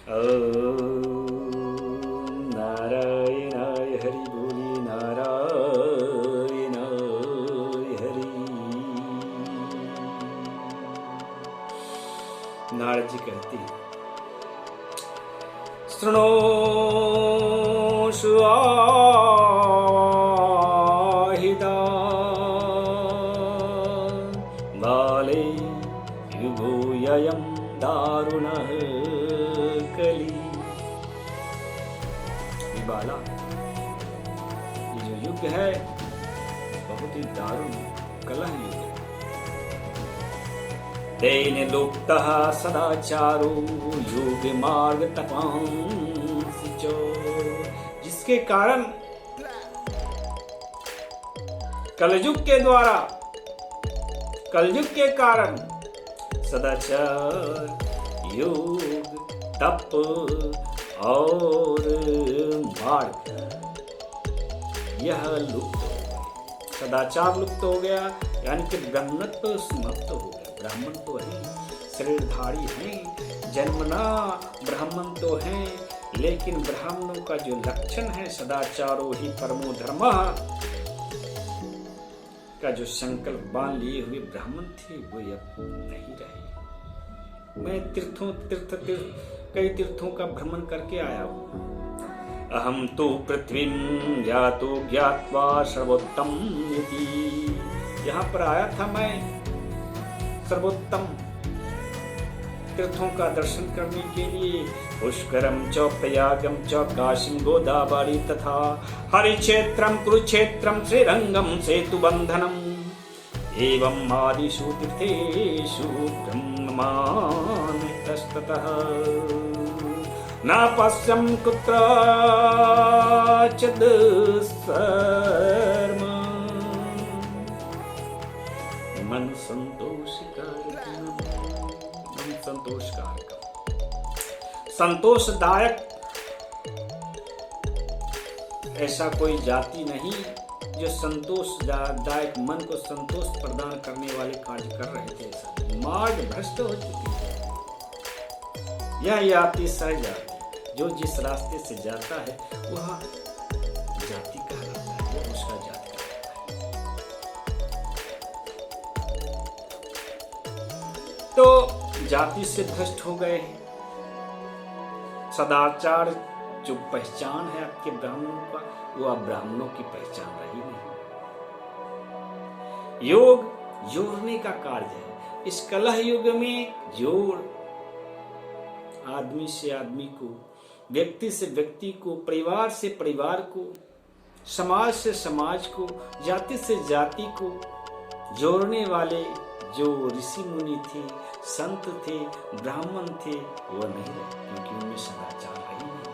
ॐ नारायणाय हरि बोली नारायणाय हरि। नारद जी कहते हैं शृणोषु आहिदा बाले युगोऽयं दारुणः कली। बाला, ये जो युग है बहुत ही दारुण कलह युग है। तेन लुप्तः सदाचारो योग मार्ग तपांसि च, जिसके कारण कलयुग के द्वारा, कलयुग के कारण सदाचार, योग, तप और मार्ग यह लुप्त हो गया। सदाचार लुप्त हो गया, यानी कि ब्रह्मत्व समाप्त हो गया। ब्राह्मण तो है, शरीरधारी हैं, जन्मना ब्राह्मण तो हैं, लेकिन ब्राह्मणों का जो लक्षण है सदाचारो ही परमो धर्मः का जो संकल्प बांध लिए हुए ब्राह्मण थे वो अब नहीं रहे। मैं कई तीर्थों का भ्रमण करके आया हूँ। अहम तो पृथ्वीं यातो ज्ञात्वा सर्वोत्तम इति, यहाँ पर आया था मैं सर्वोत्तम तीर्थों का दर्शन करने के लिए। पुष्करम च प्रयागम च काशीं गोदावरी तथा हरिक्षेत्रम कुरुक्षेत्रम श्रीरंगम सेतुबंधनम एवं आदिषु तीर्थेषु ब्रह्ममानितस्ततः न पश्यं कुत्रचिद् दुष्कर्म मन संतोषकारक संतोषदायक ऐसा कोई जाति नहीं जो संतोषदायक मन को संतोष प्रदान करने वाले कार्य कर रहे थे। मार्ग भ्रष्ट हो चुकी है। यह जाति सह जाति, जो जिस रास्ते से जाता है वह जाति कहलाता है, वो उसका जाति कहलाता है। तो जाति से भ्रष्ट हो गए हैं। सदाचार जो पहचान है आपके ब्राह्मणों का, वो आप ब्राह्मणों की पहचान रही नहीं। योग जोड़ने का कार्य है। इस कलह युग में जोड़ आदमी से आदमी को, व्यक्ति से व्यक्ति को, परिवार से परिवार को, समाज से समाज को, जाति से जाति को जोड़ने वाले जो ऋषि मुनि थे, संत थे, ब्राह्मण थे, वो नहीं रहे, क्योंकि उनमें सदाचार रही नहीं।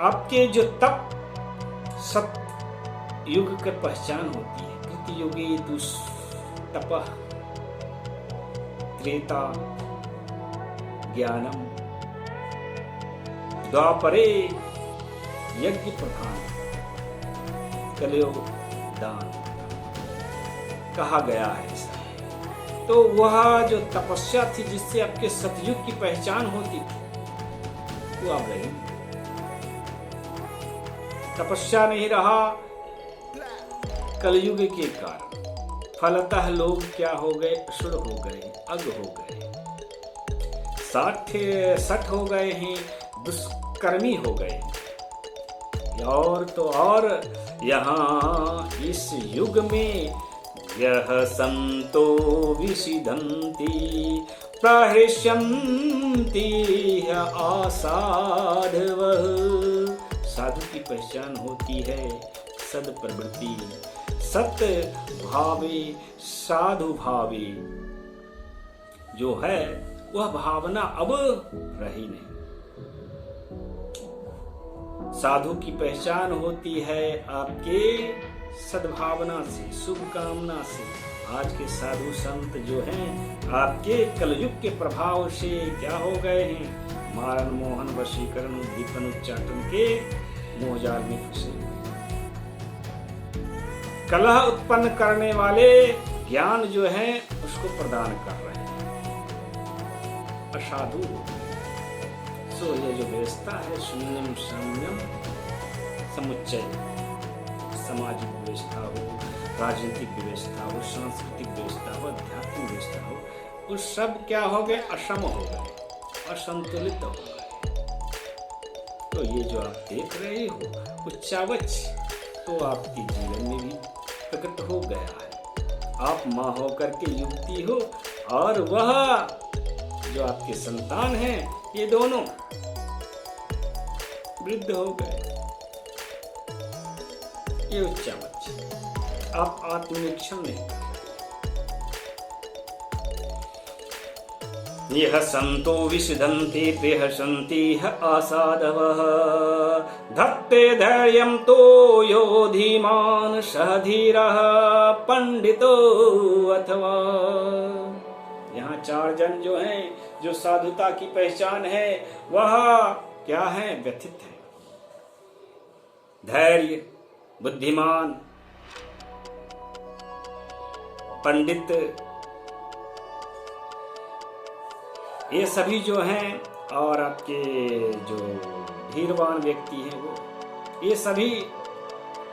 आपके जो तप सत युग की पहचान होती है। कृति युगे तपः त्रेता ज्ञानम द्वापरे यज्ञ प्रधान कलयुग दान कहा गया है ऐसा। तो वह जो तपस्या थी जिससे आपके सतयुग की पहचान होती थी, वो अब रही। तपस्या नहीं रहा कलयुग के कारण। फलतः लोग क्या हो गए? असुर हो गए, अग हो गए, सठ हो गए हैं, दुष्कर्मी हो गए। और तो और यहाँ इस युग में यह संतो विषिदन्ति प्रहृष्यन्ति आसाधवः। साधु की पहचान होती है सद प्रवृत्ति, सत्य भावे, साधु भावे जो है वह भावना अब रही नहीं। साधु की पहचान होती है आपके सद्भावना से, शुभ कामना से। आज के साधु संत जो हैं आपके कलयुग के प्रभाव से क्या हो गए हैं? मारण मोहन वशीकरण उद्दीपन उच्चाटन के मोहजाल में फंसे हुए। कलह उत्पन्न करने वाले ज्ञान जो है उसको प्रदान कर रहे हैं। साधु। सो ये जो व्यवस्था है शून्यम साम्यम समुच्चय, सामाजिक व्यवस्था हो, राजनीतिक व्यवस्था हो, सांस्कृतिक व्यवस्था हो, आध्यात्मिक व्यवस्था हो, वो सब क्या हो गए? असम हो गए, असंतुलित हो गए। तो ये जो आप देख रहे हो उच्चावच, तो आपके जीवन में भी प्रकट हो गया है। आप माँ होकर के युवती हो और वह जो आपके संतान हैं ये दोनों वृद्ध हो गए। ये उच्चावच, आप आत्मनिरीक्षण नहीं करें। यह संतो विषदन्ते प्रहसन्ति आसादवः धत्ते धैर्यं तो यो धीमान सह धीरः पंडितो अथवा। यहाँ 4 जन जो हैं, जो साधुता की पहचान है वह क्या है? व्यथित है, धैर्य, बुद्धिमान, पंडित, ये सभी जो हैं, और आपके जो धीरवान व्यक्ति हैं वो, ये सभी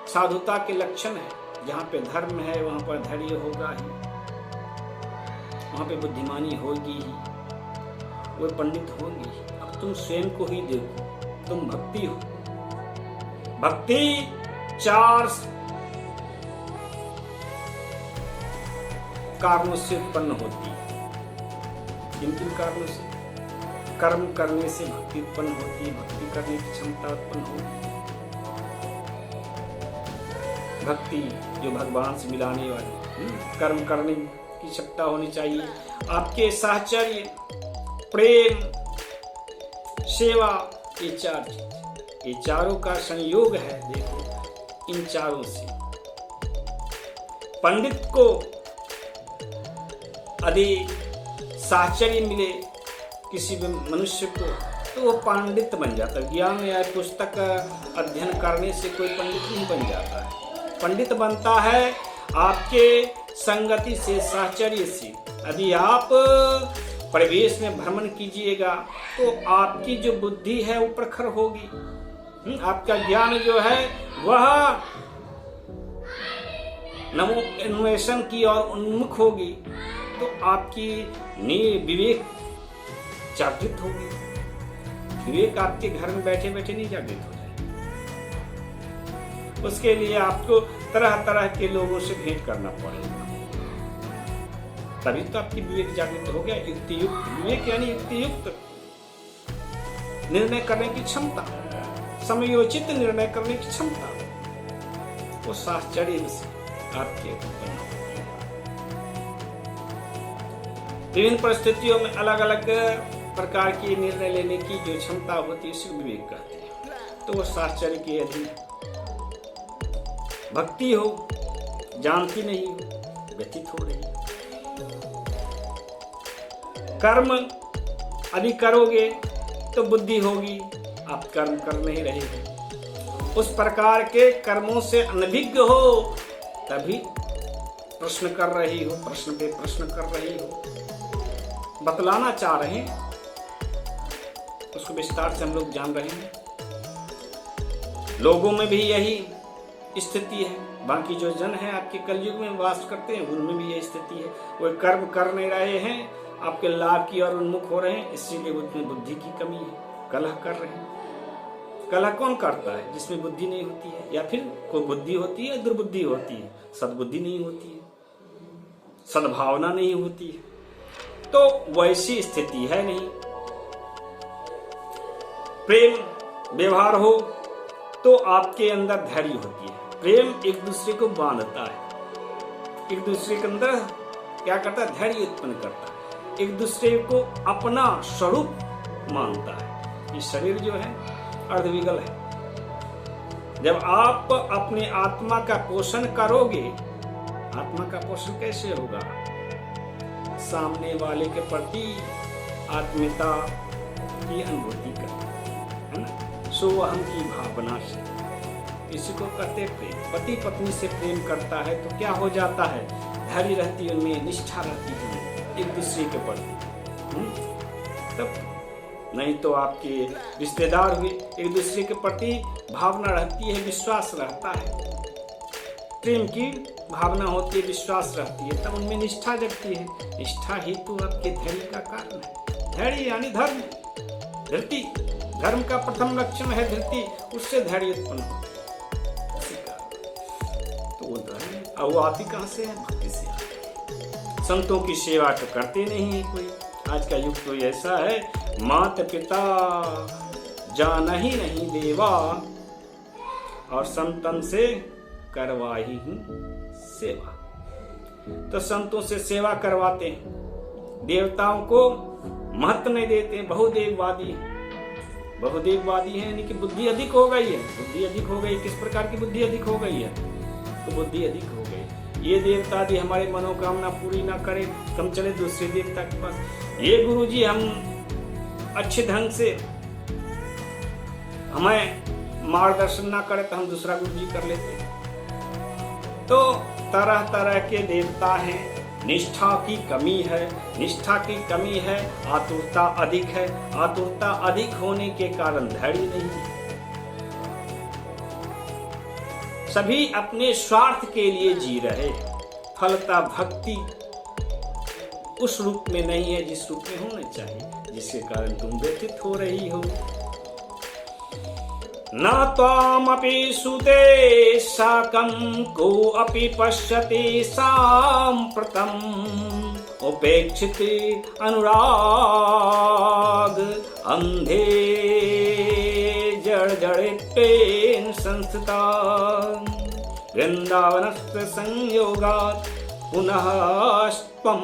साधुता के लक्षण हैं। जहाँ पे धर्म है वहाँ पर धैर्य होगा ही, वहाँ पे बुद्धिमानी होगी ही, वो पंडित होंगे ही। अब तुम स्वयं को ही देखो, तुम भक्ति हो। भक्ति 4 कारणों से उत्पन्न होती है। किन किन कारणों से? कर्म करने से भक्ति उत्पन्न होती है, भक्ति करने की क्षमता उत्पन्न होती है। भक्ति जो भगवान से मिलाने वाली, कर्म करने की क्षमता होनी चाहिए। आपके साहचर्य, प्रेम, सेवा, ये 4 चीज, ये चारों का संयोग है। देखो इन चारों से पंडित को यदि साहचर्य मिले किसी भी मनुष्य को, तो वो पंडित बन जाता है। ज्ञान या पुस्तक अध्ययन करने से कोई पंडित नहीं बन जाता है। पंडित बनता है आपके संगति से, साहचर्य से। यदि आप परिवेश में भ्रमण कीजिएगा तो आपकी जो बुद्धि है वो प्रखर होगी, आपका ज्ञान जो है वह अन्वेषण की ओर उन्मुख होगी, तो आपकी विवेक जागृत होगी। विवेक आपके घर में बैठे बैठे नहीं जागृत हो जाए, उसके लिए आपको तरह तरह के लोगों से भेंट करना पड़ेगा, तभी तो आपकी विवेक जागृत हो गया। युक्तियुक्त विवेक यानी युक्तियुक्त निर्णय करने की क्षमता, समयोचित निर्णय करने की क्षमता, वो साहचर्य से आपके उत्पन्न होती है। विभिन्न परिस्थितियों में अलग अलग प्रकार की निर्णय लेने की जो क्षमता होती है उसे विवेक कहते हैं। तो वो साहचर्य के अधीन। भक्ति हो, जानती नहीं हो, व्यतीत हो रही। कर्म यदि करोगे तो बुद्धि होगी, आप कर्म कर नहीं रहे हो। उस प्रकार के कर्मों से अनभिज्ञ हो, तभी प्रश्न कर रही हो, प्रश्न पे प्रश्न कर रही हो। बतलाना चाह रहे हैं, उसको विस्तार से हम लोग जान रहे हैं। लोगों में भी यही स्थिति है, बाकी जो जन है आपके कलयुग में वास करते हैं उनमें भी यही स्थिति है। वो कर्म कर नहीं रहे हैं, आपके लाभ की ओर उन्मुख हो रहे हैं, इसीलिए उसमें बुद्धि की कमी है, कलह कर रहे हैं। कलह कौन करता है? जिसमें बुद्धि नहीं होती है, या फिर कोई बुद्धि होती है दुर्बुद्धि होती है, सद्बुद्धि नहीं होती है, सद्भावना नहीं होती है, तो वैसी स्थिति है नहीं। प्रेम व्यवहार हो तो आपके अंदर धैर्य होती है। प्रेम एक दूसरे को बांधता है, एक दूसरे के अंदर क्या करता है? धैर्य उत्पन्न करता है, एक दूसरे को अपना स्वरूप मानता है। ये शरीर जो है अर्धविकल है। जब आप अपने आत्मा का पोषण करोगे, आत्मा का पोषण कैसे होगा? सामने वाले के प्रति आत्मीयता की अनुभूति करना, है ना? सोअहम की भावना से, इसी को कहते प्रेम। पति पत्नी से प्रेम करता है तो क्या हो जाता है? धैर्य रहती है, उनमें निष्ठा रहती है एक दूसरे के प्रति। तब, नहीं तो आपके रिश्तेदार हुए, एक दूसरे के प्रति भावना रहती है, विश्वास रहता है, प्रेम की भावना होती है, विश्वास रहती है, तब उनमें निष्ठा जगती है। निष्ठा ही तो आपके धैर्य का कारण है। धैर्य यानी धर्म, धृति, धर्म का प्रथम लक्षण है धृति, उससे धैर्य उत्पन्न हो। तो वो धैर्य, और वो आती कहाँ से है? भक्ति से। संतों की सेवा तो करते नहीं है कोई। आज का युग तो ऐसा है, माता पिता जाना ही नहीं देवा, और संतन से करवाही हूँ सेवा। तो संतों से सेवा करवाते हैं, देवताओं को महत्व नहीं देते हैं, बहुदेववादी है। बहुदेववादी है यानी कि बुद्धि अधिक हो गई है। बुद्धि अधिक हो गई, किस प्रकार की बुद्धि अधिक हो गई है? तो बुद्धि अधिक हो गई, ये देवता भी हमारे मनोकामना पूरी ना करे, हम चले दूसरे देवता के पास। ये गुरु जी हम अच्छे ढंग से हमें मार्गदर्शन ना करे तो हम दूसरा गुरु जी कर लेते हैं। तो तरह तरह के देवता हैं। निष्ठा की कमी है, निष्ठा की कमी है, आतुरता अधिक है, आतुरता अधिक होने के कारण धैर्य नहीं है। सभी अपने स्वार्थ के लिए जी रहे, फलता भक्ति उस रूप में नहीं है जिस रूप में होना चाहिए, जिसके कारण तुम व्यतीत हो रही हो। न त्वामपि सुते साकं को अपि पश्यति साम्प्रतम् उपेक्षित अनुराग अंधे जड़ जड़ितेन संस्थिता वृंदावनस्य संयोगात् पुनः त्वं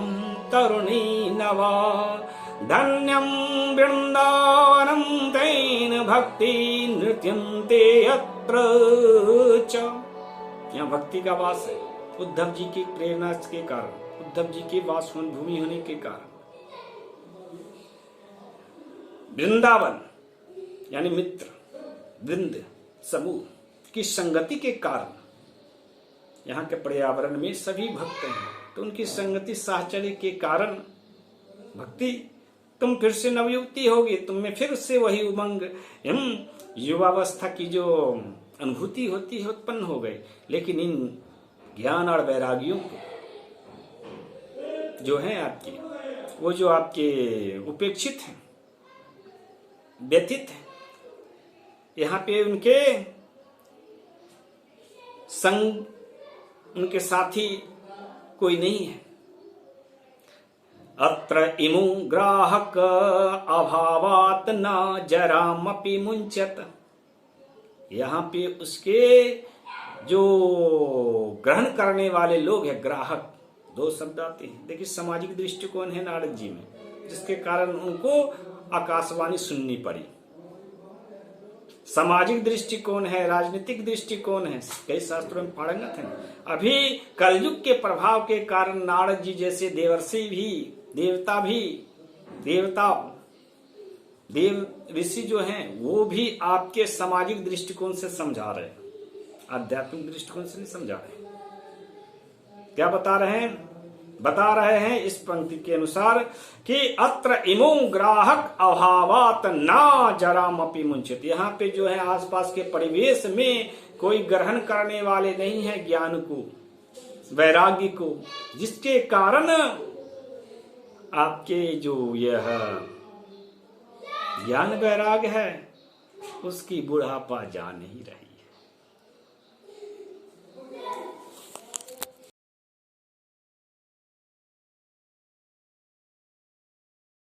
तरुणी नवा धन्यं वृंदावनं तेन भक्ति नृत्यन्ते अत्र च। यहाँ भक्ति का वास है, उद्धव जी की प्रेरणा के कारण, उद्धव जी की वासवन भूमि होने के कारण। वृंदावन यानी मित्र, वृंद, समूह की संगति के कारण यहाँ के पर्यावरण में सभी भक्त हैं, तो उनकी संगति साहचर्य के कारण भक्ति, तुम फिर से नवयुवती होगी, तुम में फिर से वही उमंग, युवावस्था की जो अनुभूति होती है उत्पन्न हो गई। लेकिन इन ज्ञान और वैरागियों को जो है आपके, वो जो आपके उपेक्षित हैं, व्यतीत हैं, यहाँ पे उनके संग, उनके साथी कोई नहीं है। अत्र इमु ग्राहक अभावात न जरामपि मुंचत। यहाँ पे उसके जो ग्रहण करने वाले लोग हैं, ग्राहक, दो शब्द आते हैं। देखिए सामाजिक दृष्टिकोण है नारद जी में, जिसके कारण उनको आकाशवाणी सुननी पड़ी। सामाजिक दृष्टिकोण है, राजनीतिक दृष्टिकोण है, कई शास्त्रों में पारंगत है। अभी कलयुग के प्रभाव के कारण नारद जी जैसे देवर्षि भी, देव ऋषि जो हैं, वो भी आपके सामाजिक दृष्टिकोण से समझा रहे हैं, आध्यात्मिक दृष्टिकोण से नहीं समझा रहे। क्या बता रहे हैं? बता रहे हैं इस पंक्ति के अनुसार कि अत्र इमो ग्राहक अभावात ना जरामपि मुंचत। यहाँ पे जो है आसपास के परिवेश में कोई ग्रहण करने वाले नहीं है ज्ञान को, वैराग्य को, जिसके कारण आपके जो यह ज्ञान वैराग्य है उसकी बुढ़ापा जा नहीं रही।